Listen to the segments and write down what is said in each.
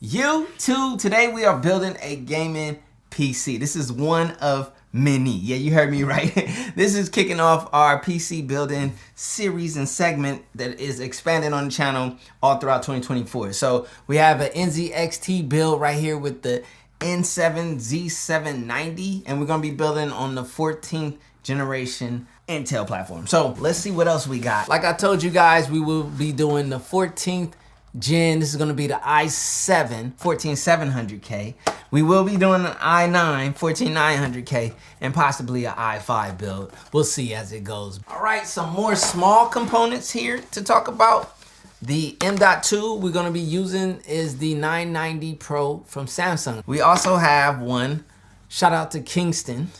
YouTube, today we are building a gaming PC. This is one of many. Yeah, you heard me right. This is kicking off our PC building series and segment that is expanding on the channel all throughout 2024. So we have an NZXT build right here with the N7 Z790, and we're gonna be building on the 14th generation Intel platform. So let's see what else we got. Like I told you guys, we will be doing the 14th gen. This is gonna be the i7 14700K. We will be doing an i9 14900K and possibly an i5 build. We'll see as it goes. All right, some more small components here to talk about. The M.2 we're gonna be using is the 990 Pro from Samsung. We also have one, shout out to Kingston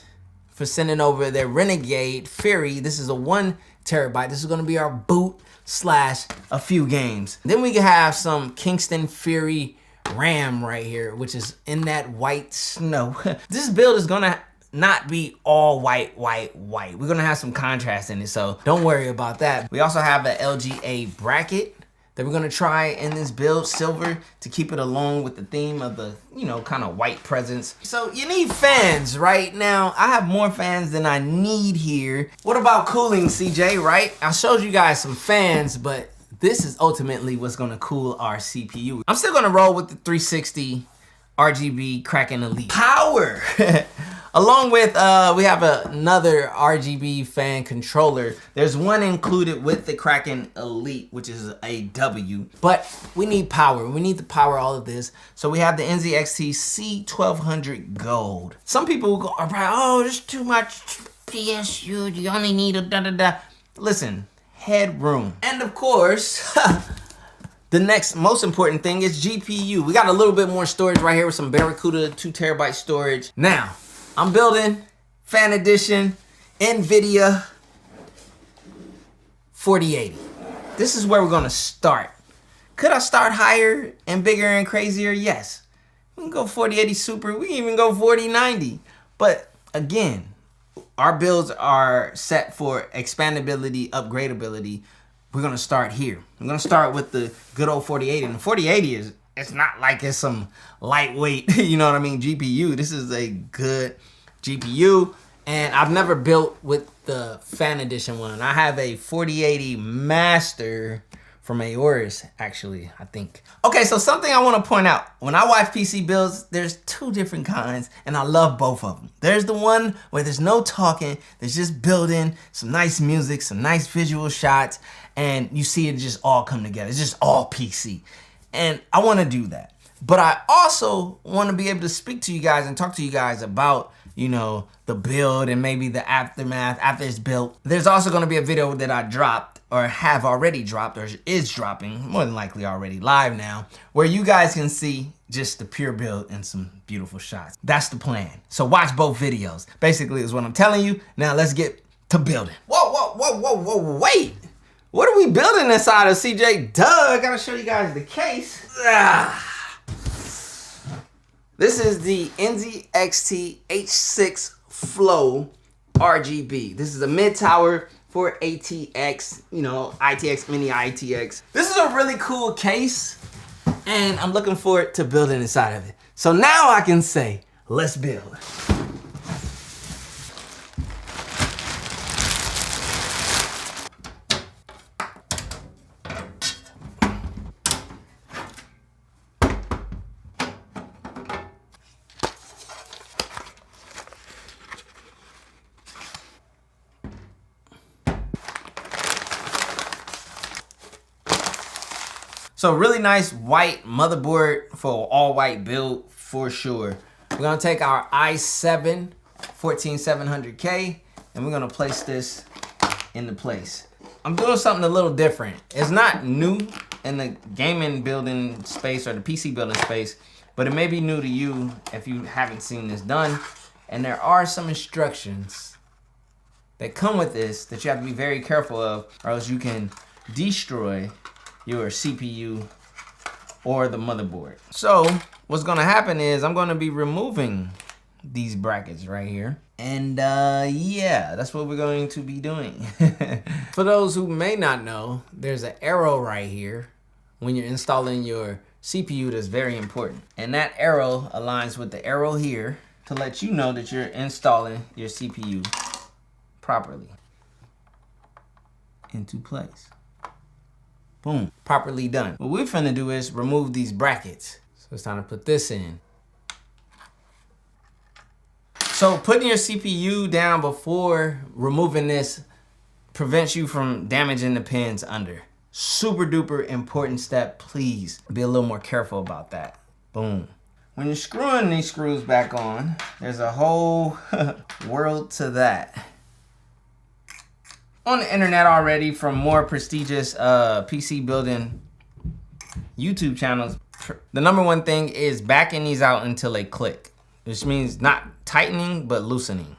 for sending over their Renegade Fury. This is a 1 terabyte. This is gonna be our boot slash a few games. Then we can have some Kingston Fury RAM right here, which is in that white snow. This build is gonna not be all white. We're gonna have some contrast in it, so don't worry about that. We also have an LGA bracket that we're gonna try in this build, silver, to keep it along with the theme of the, you know, kind of white presence. So you need fans right now. I have more fans than I need here. What about cooling, CJ, right? I showed you guys some fans, but this is ultimately what's gonna cool our CPU. I'm still gonna roll with the 360 RGB Kraken Elite. Power! Along with, we have another RGB fan controller. There's one included with the Kraken Elite, which is a W, but we need power. We need to power all of this. So we have the NZXT C1200 Gold. Some people are probably, oh, there's too much PSU. You only need a da-da-da. Listen, headroom. And of course, the next most important thing is GPU. We got a little bit more storage right here with some Barracuda 2 terabyte storage. Now, I'm building Fan Edition NVIDIA 4080. This is where we're gonna start. Could I start higher and bigger and crazier? Yes. We can go 4080 Super, we can even go 4090. But again, our builds are set for expandability, upgradability. We're gonna start here. I'm gonna start with the good old 4080. And the 4080 is, it's not like it's some lightweight, you know what I mean, GPU. This is a good GPU. And I've never built with the Fan Edition one. I have a 4080 Master from Aorus, actually, I think. Okay, so something I wanna point out. When I watch PC builds, there's two different kinds, and I love both of them. There's the one where there's no talking, there's just building, some nice music, some nice visual shots, and you see it just all come together. It's just all PC. And I wanna do that. But I also wanna be able to speak to you guys and talk to you guys about, you know, the build and maybe the aftermath after it's built. There's also gonna be a video that I dropped or have already dropped or is dropping, more than likely already live now, where you guys can see just the pure build and some beautiful shots. That's the plan. So watch both videos. Basically is what I'm telling you. Now let's get to building. Whoa, wait. What are we building inside of, CJ? Duh, I gotta show you guys the case. This is the NZXT H6 Flow RGB. This is a mid-tower for ATX, you know, ITX, mini ITX. This is a really cool case, and I'm looking forward to building inside of it. So now I can say, let's build. So really nice white motherboard for an all white build for sure. We're gonna take our i7 14700K and we're gonna place this into place. I'm doing something a little different. It's not new in the gaming building space or the PC building space, but it may be new to you if you haven't seen this done. And there are some instructions that come with this that you have to be very careful of, or else you can destroy your CPU or the motherboard. So what's gonna happen is I'm gonna be removing these brackets right here. And yeah, that's what we're going to be doing. For those who may not know, there's an arrow right here when you're installing your CPU that's very important. And that arrow aligns with the arrow here to let you know that you're installing your CPU properly into place. Boom, properly done. What we're finna do is remove these brackets. So it's time to put this in. So putting your CPU down before removing this prevents you from damaging the pins under. Super duper important step. Please be a little more careful about that. Boom. When you're screwing these screws back on, there's a whole world to that. On the internet already, from more prestigious PC building YouTube channels, the #1 thing is backing these out until they click, which means not tightening, but loosening.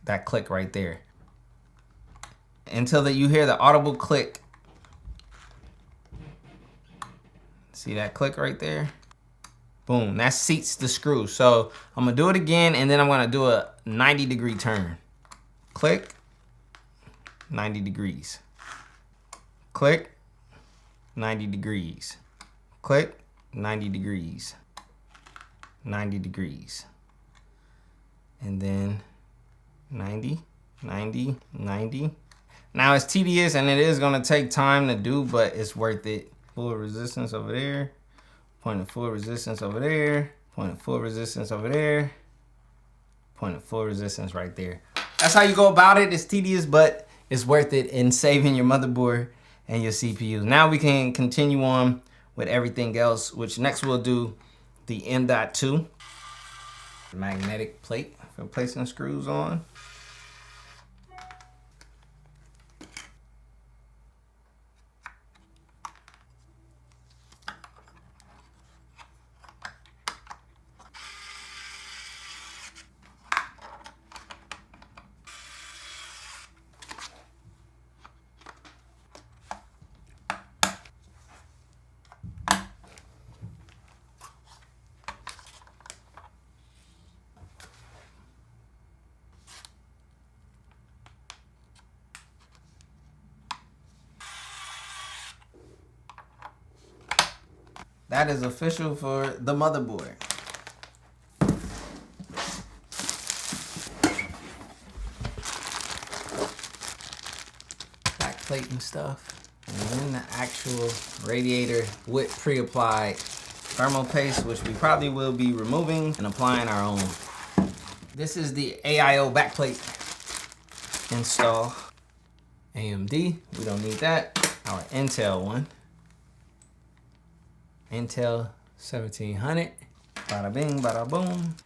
That click right there. Until that you hear the audible click. See that click right there? Boom, that seats the screw. So I'm gonna do it again, and then I'm gonna do a 90-degree turn. Click, 90 degrees. Click, 90 degrees. Click, 90 degrees. 90 degrees. And then 90, 90, 90. Now it's tedious and it is gonna take time to do, but it's worth it. Full resistance over there. Point of full resistance over there. Point of full resistance over there. Point of full resistance right there. That's how you go about it. It's tedious, but it's worth it in saving your motherboard and your CPU. Now we can continue on with everything else, which next we'll do the M.2 magnetic plate for placing screws on. That is official for the motherboard. Back plate and stuff. And then the actual radiator with pre-applied thermal paste, which we probably will be removing and applying our own. This is the AIO backplate install. AMD, we don't need that. Our Intel one. Intel 1700. Bada bing, bada boom.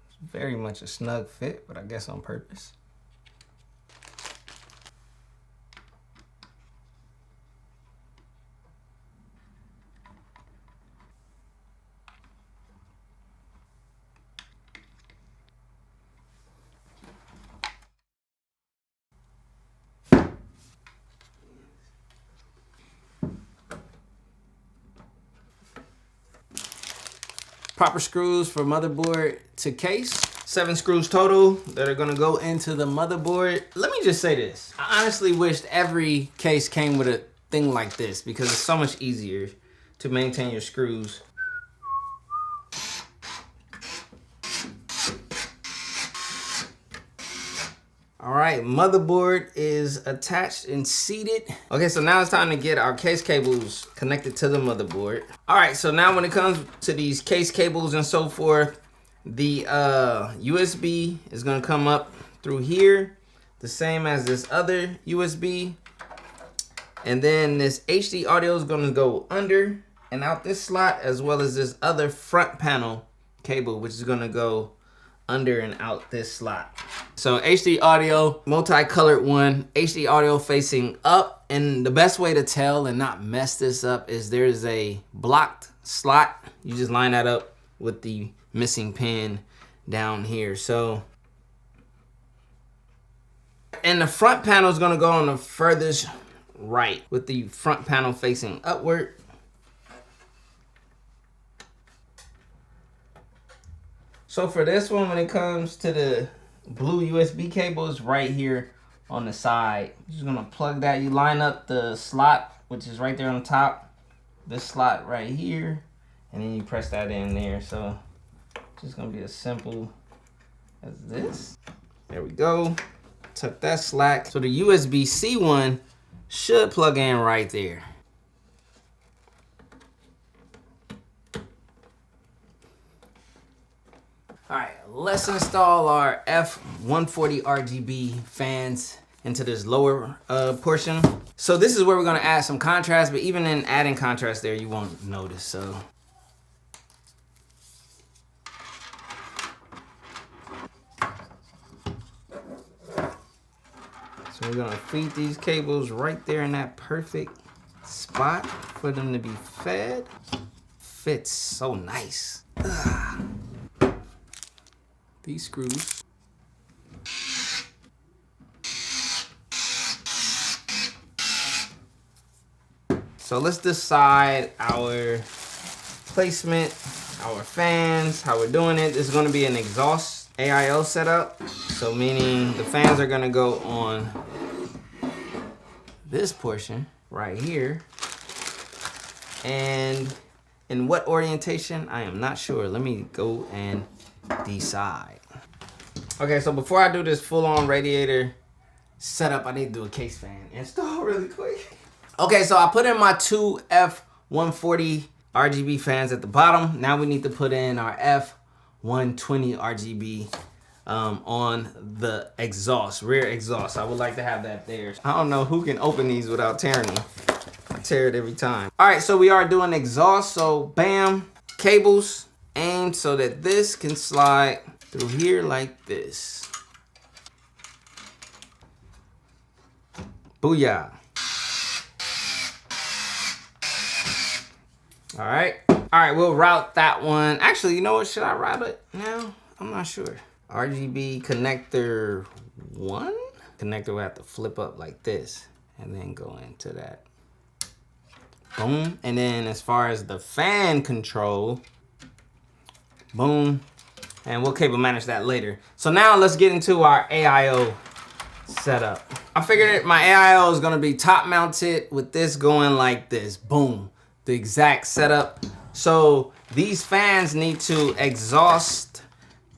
It's very much a snug fit, but I guess on purpose. Proper screws for motherboard to case. 7 screws total that are gonna go into the motherboard. Let me just say this. I honestly wished every case came with a thing like this because it's so much easier to maintain your screws. All right, motherboard is attached and seated. Okay, so now it's time to get our case cables connected to the motherboard. All right, so now when it comes to these case cables and so forth, the USB is gonna come up through here, the same as this other USB. And then this HD audio is gonna go under and out this slot, as well as this other front panel cable, which is gonna go under and out this slot. So HD audio, multicolored one, HD audio facing up. And the best way to tell and not mess this up is there's a blocked slot. You just line that up with the missing pin down here. So, and the front panel is gonna go on the furthest right with the front panel facing upward. So for this one, when it comes to the blue USB cable, it's right here on the side. You're just gonna plug that. You line up the slot, which is right there on the top. This slot right here, and then you press that in there. So it's just gonna be as simple as this. There we go. Tuck that slack. So the USB-C one should plug in right there. All right, let's install our F140 RGB fans into this lower portion. So this is where we're gonna add some contrast, but even in adding contrast there, you won't notice, so. So we're gonna feed these cables right there in that perfect spot for them to be fed. Fits so nice. Ugh. These screws. So let's decide our placement, our fans, how we're doing it. This is gonna be an exhaust AIO setup. So meaning the fans are gonna go on this portion right here. And in what orientation, I am not sure. Let me go and decide. Okay, so before I do this full-on radiator setup, I need to do a case fan install really quick. Okay, so I put in my two F140 RGB fans at the bottom. Now we need to put in our F120 RGB on the exhaust, rear exhaust. I would like to have that there. I don't know who can open these without tearing them. I tear it every time. All right, so we are doing exhaust. So bam, cables aimed so that this can slide through here like this. Booyah. All right, we'll route that one. Actually, you know what, should I route it now? I'm not sure. RGB connector 1? Connector will have to flip up like this and then go into that. Boom. And then as far as the fan control, boom. And we'll cable manage that later. So now let's get into our AIO setup. I figured my AIO is gonna be top mounted with this going like this. Boom. The exact setup. So these fans need to exhaust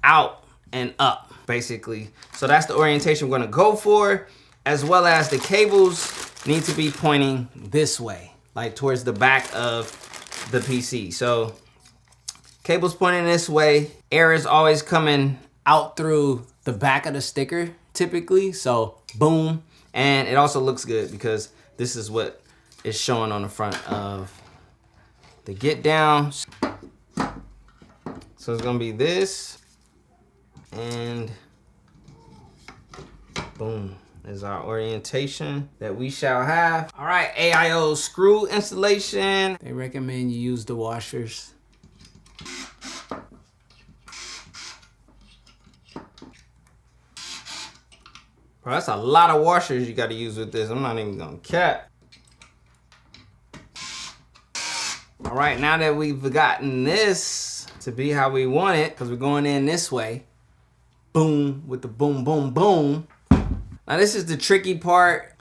out and up, basically. So that's the orientation we're gonna go for, as well as the cables need to be pointing this way, like towards the back of the PC. So cables pointing this way, air is always coming out through the back of the sticker, typically. So boom, and it also looks good because this is what is showing on the front of the get down. So it's gonna be this, and boom is our orientation that we shall have. All right, AIO screw installation. They recommend you use the washers. Bro, that's a lot of washers you gotta use with this. I'm not even gonna cap. All right, now that we've gotten this to be how we want it, because we're going in this way, boom, with the boom, boom, boom. Now this is the tricky part.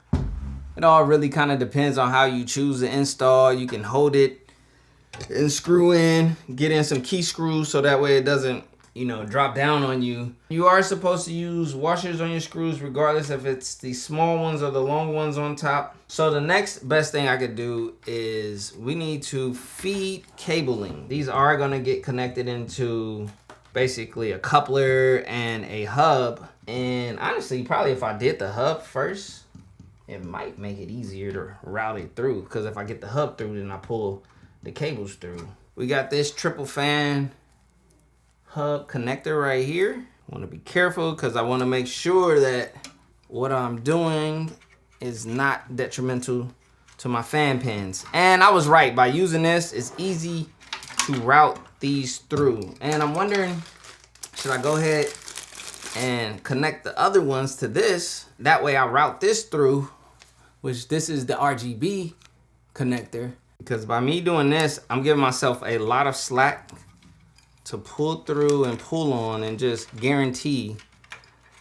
It all really kind of depends on how you choose to install. You can hold it and screw in, get in some key screws so that way it doesn't, you know, drop down on you. You are supposed to use washers on your screws regardless if it's the small ones or the long ones on top. So the next best thing I could do is we need to feed cabling. These are gonna get connected into basically a coupler and a hub. And honestly, probably if I did the hub first, it might make it easier to route it through, because if I get the hub through, then I pull the cables through. We got this triple fan hub connector right here. I want to be careful because I want to make sure that what I'm doing is not detrimental to my fan pins. And I was right, by using this, it's easy to route these through. And I'm wondering, should I go ahead and connect the other ones to this? That way I route this through, which this is the RGB connector. Because by me doing this, I'm giving myself a lot of slack to pull through and pull on and just guarantee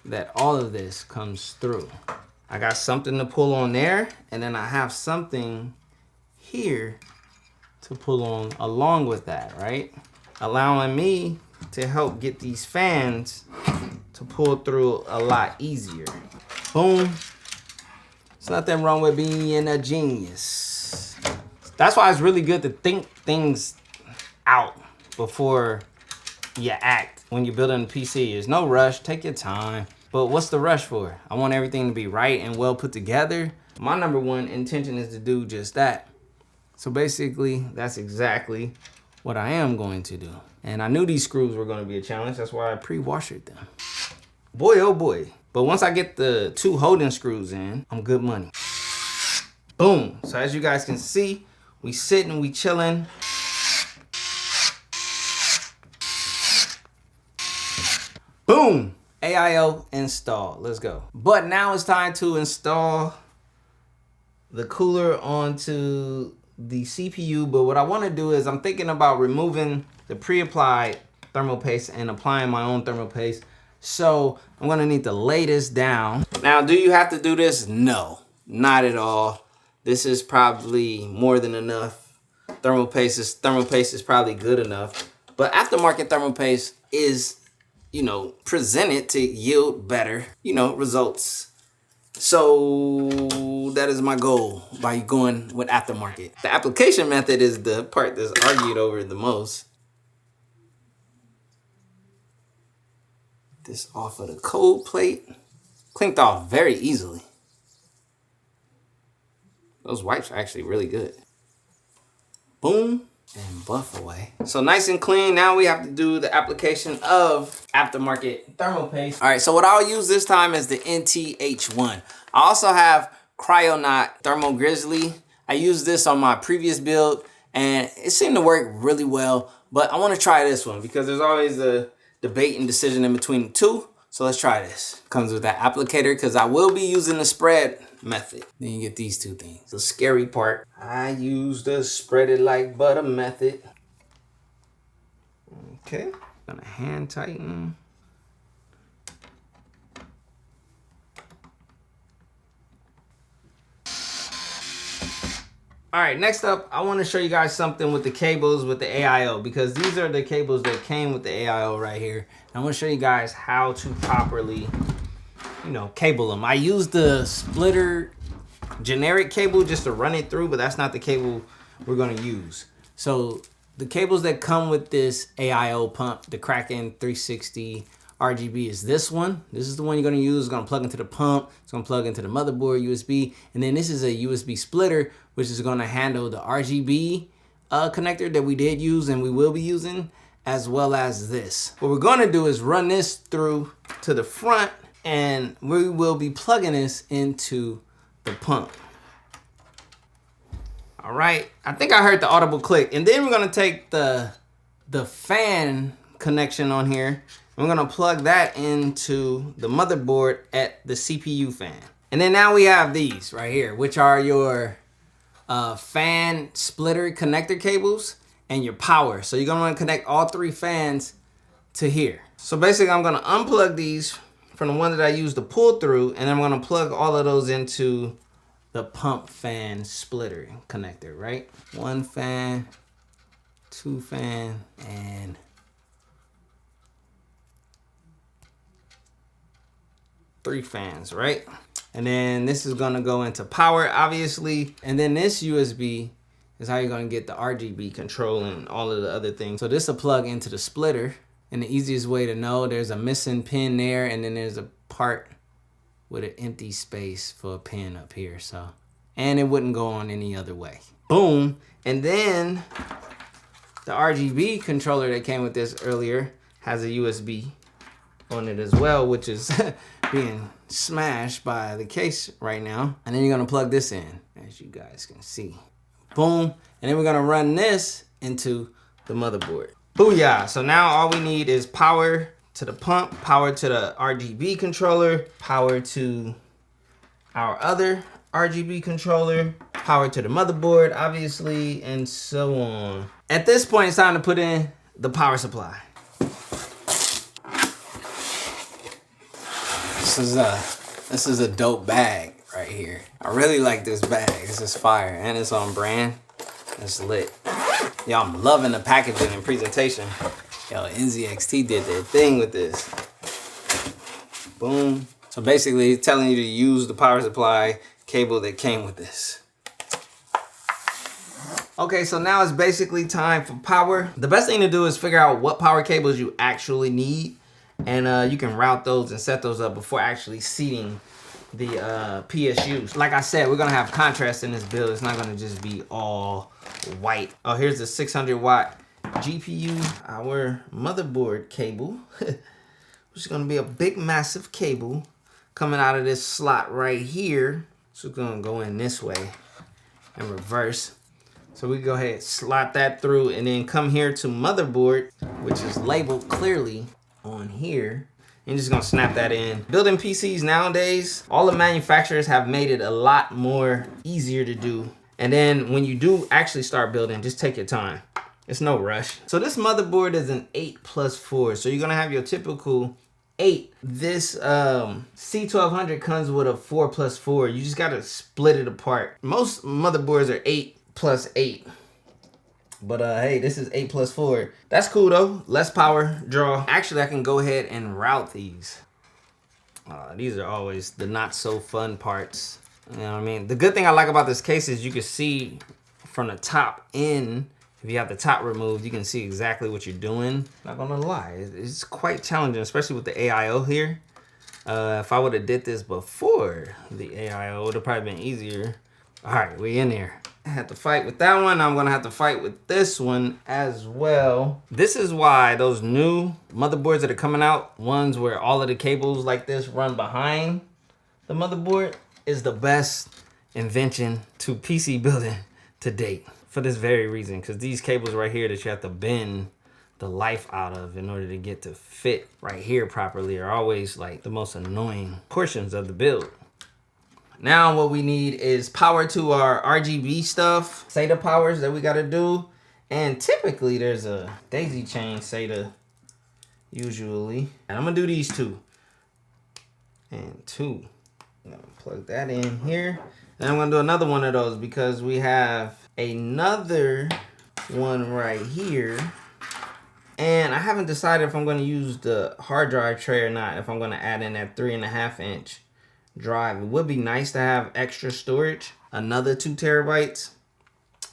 that all of this comes through. I got something to pull on there, and then I have something here to pull on along with that, right? Allowing me to help get these fans to pull through a lot easier. Boom. There's nothing wrong with being a genius. That's why it's really good to think things out before you act when you're building a PC. There's no rush, take your time. But what's the rush for? I want everything to be right and well put together. My number one intention is to do just that. So basically, that's exactly what I am going to do. And I knew these screws were gonna be a challenge. That's why I pre-washered them. Boy, oh boy. But once I get the 2 holding screws in, I'm good money. Boom. So as you guys can see, we sitting, we chilling. Boom. AIO installed. Let's go. But now it's time to install the cooler onto the CPU. But what I want to do is I'm thinking about removing the pre-applied thermal paste and applying my own thermal paste. So I'm going to need to lay this down. Now, do you have to do this? No, not at all. This is probably more than enough. Thermal paste is probably good enough. But aftermarket thermal paste is, you know, presented to yield better, you know, results. So that is my goal by going with aftermarket. The application method is the part that's argued over the most. This off of the cold plate. Clinked off very easily. Those wipes are actually really good. Boom. And buff away. So nice and clean. Now we have to do the application of aftermarket thermal paste. All right, so what I'll use this time is the NZXT. I also have Cryonaut Thermal Grizzly. I used this on my previous build and it seemed to work really well, but I want to try this one because there's always a debate and decision in between the two. So let's try this. Comes with that applicator because I will be using the spread method. Then you get these 2 things. The scary part, I use the spread it like butter method. Okay, gonna hand tighten. All right, next up, I want to show you guys something with the cables with the AIO because these are the cables that came with the AIO right here. And I'm going to show you guys how to properly, you know, cable them. I used the splitter generic cable just to run it through, but that's not the cable we're going to use. So the cables that come with this AIO pump, the Kraken 360 RGB is this one. This is the one you're going to use. It's going to plug into the pump. It's going to plug into the motherboard USB. And then this is a USB splitter, which is going to handle the RGB connector that we did use and we will be using, as well as this. What we're going to do is run this through to the front and we will be plugging this into the pump. All right. I think I heard the audible click. And then we're going to take the fan connection on here. We're gonna plug that into the motherboard at the CPU fan. And then now we have these right here, which are your fan splitter connector cables and your power. So you're gonna wanna connect all 3 fans to here. So basically I'm gonna unplug these from the one that I used to pull through, and I'm gonna plug all of those into the pump fan splitter connector, right? 1 fan, 2 fan, and 3 fans, right? And then this is gonna go into power, obviously. And then this USB is how you're gonna get the RGB control and all of the other things. So this will plug into the splitter. And the easiest way to know, there's a missing pin there, and then there's a part with an empty space for a pin up here. So, and it wouldn't go on any other way. Boom. And then the RGB controller that came with this earlier has a USB on it as well, which is being smashed by the case right now. And then you're gonna plug this in, as you guys can see. Boom. And then we're gonna run this into the motherboard. Booyah. So now all we need is power to the pump, power to the RGB controller, power to our other RGB controller, power to the motherboard, obviously, and so on. At this point, it's time to put in the power supply. This is a dope bag. right here. I really like this bag. This is fire and it's on brand. It's lit. Yo, I'm loving the packaging and presentation. Yo, NZXT did their thing with this. Boom. So basically, it's telling you to use the power supply cable that came with this. Okay, so now it's basically time for power. The best thing to do is figure out what power cables you actually need, and you can route those and set those up before actually seating the PSUs. Like I said, we're gonna have contrast in this build. It's not gonna just be all white. Oh, here's the 600 watt GPU, our motherboard cable, which is gonna be a big, massive cable coming out of this slot right here. So it's gonna go in this way and reverse. So we go ahead, slot that through, and then come here to motherboard, which is labeled clearly on here. And just gonna snap that in. Building PCs nowadays, all the manufacturers have made it a lot more easier to do. And then when you do actually start building, just take your time. It's no rush. So this motherboard is an 8+4. So you're gonna have your typical 8. This C1200 comes with a 4+4. You just gotta split it apart. Most motherboards are 8+8. But hey, this is 8+4. That's cool though. Less power draw. Actually, I can go ahead and route these. These are always the not so fun parts. You know what I mean? The good thing I like about this case is you can see from the top in. If you have the top removed, you can see exactly what you're doing. Not gonna lie, it's quite challenging, especially with the AIO here. If I would have did this before the AIO, it would have probably been easier. All right, we in there. I had to fight with that one. I'm gonna have to fight with this one as well. This is why those new motherboards that are coming out, ones where all of the cables like this run behind the motherboard, is the best invention to PC building to date. For this very reason, because these cables right here that you have to bend the life out of in order to get to fit right here properly are always like the most annoying portions of the build. Now what we need is power to our RGB stuff, SATA powers that we gotta do. And typically there's a daisy chain SATA usually. And I'm gonna do these two. And two. I'm gonna plug that in here. And I'm gonna do another one of those because we have another one right here. And I haven't decided if I'm gonna use the hard drive tray or not, if I'm gonna add in that 3.5 inch drive. It would be nice to have extra storage, another 2 terabytes.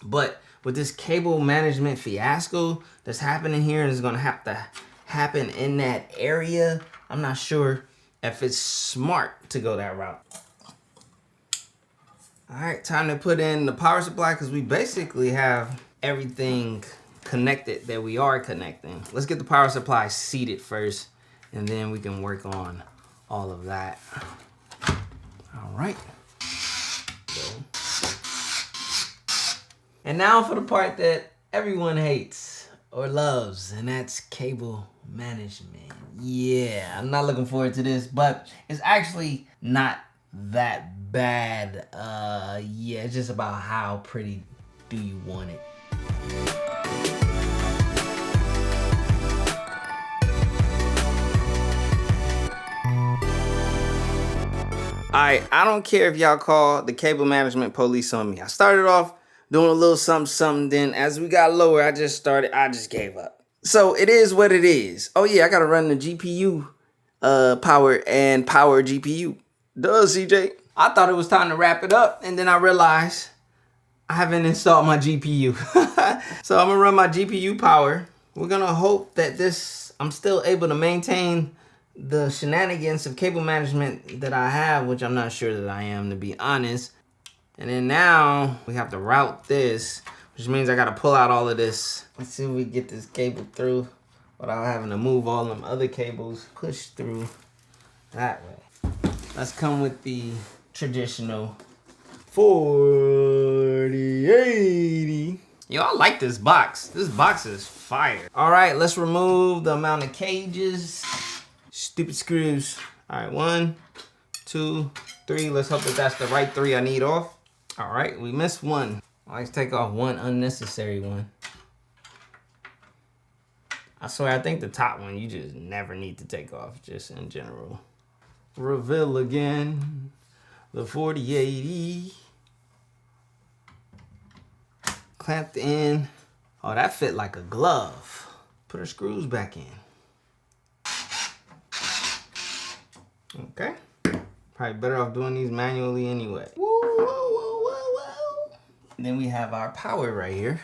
But with this cable management fiasco that's happening here, and it's gonna have to happen in that area, I'm not sure if it's smart to go that route. All right, time to put in the power supply because we basically have everything connected that we are connecting. Let's get the power supply seated first, and then we can work on all of that. All right. And now for the part that everyone hates or loves, and that's cable management. Yeah, I'm not looking forward to this, but it's actually not that bad. Yeah, it's just about how pretty do you want it. Alright, I don't care if y'all call the cable management police on me. I started off doing a little something, then as we got lower, I just gave up. So it is what it is. Oh yeah, I gotta run the GPU power and power GPU. Duh, CJ. I thought it was time to wrap it up, and then I realized I haven't installed my GPU. So I'm gonna run my GPU power. We're gonna hope that I'm still able to maintain the shenanigans of cable management that I have, which I'm not sure that I am, to be honest. And then now we have to route this, which means I gotta pull out all of this. Let's see if we get this cable through without having to move all them other cables, push through that way. Let's come with the traditional 4080. Yo, I like this box. This box is fire. All right, let's remove the amount of cages. Stupid screws. All right, 1, 2, 3. Let's hope that that's the right 3 I need off. All right, we missed one. I always take off one unnecessary one. I swear, I think the top one you just never need to take off, just in general. Reveal again. The 4080. Clamped in. Oh, that fit like a glove. Put her screws back in. Okay. Probably better off doing these manually anyway. Woo, whoa, whoa, whoa, whoa. And then we have our power right here.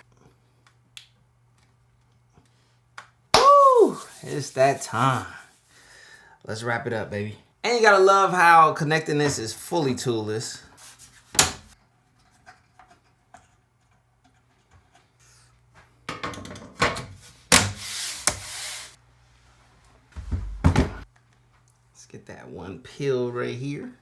Woo! It's that time. Let's wrap it up, baby. And you gotta love how connecting this is fully toolless. Let's get that one peel right here.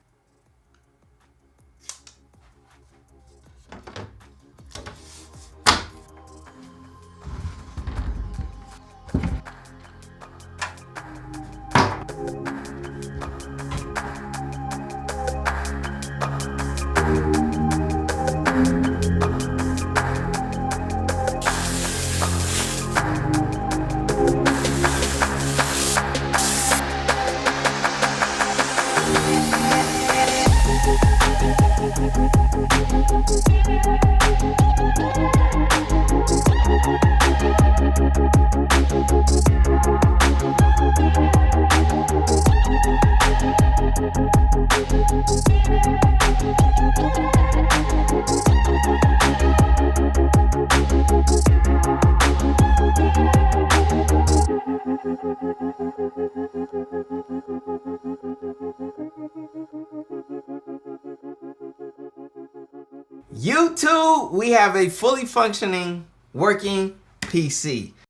YouTube, we have a fully functioning, working PC.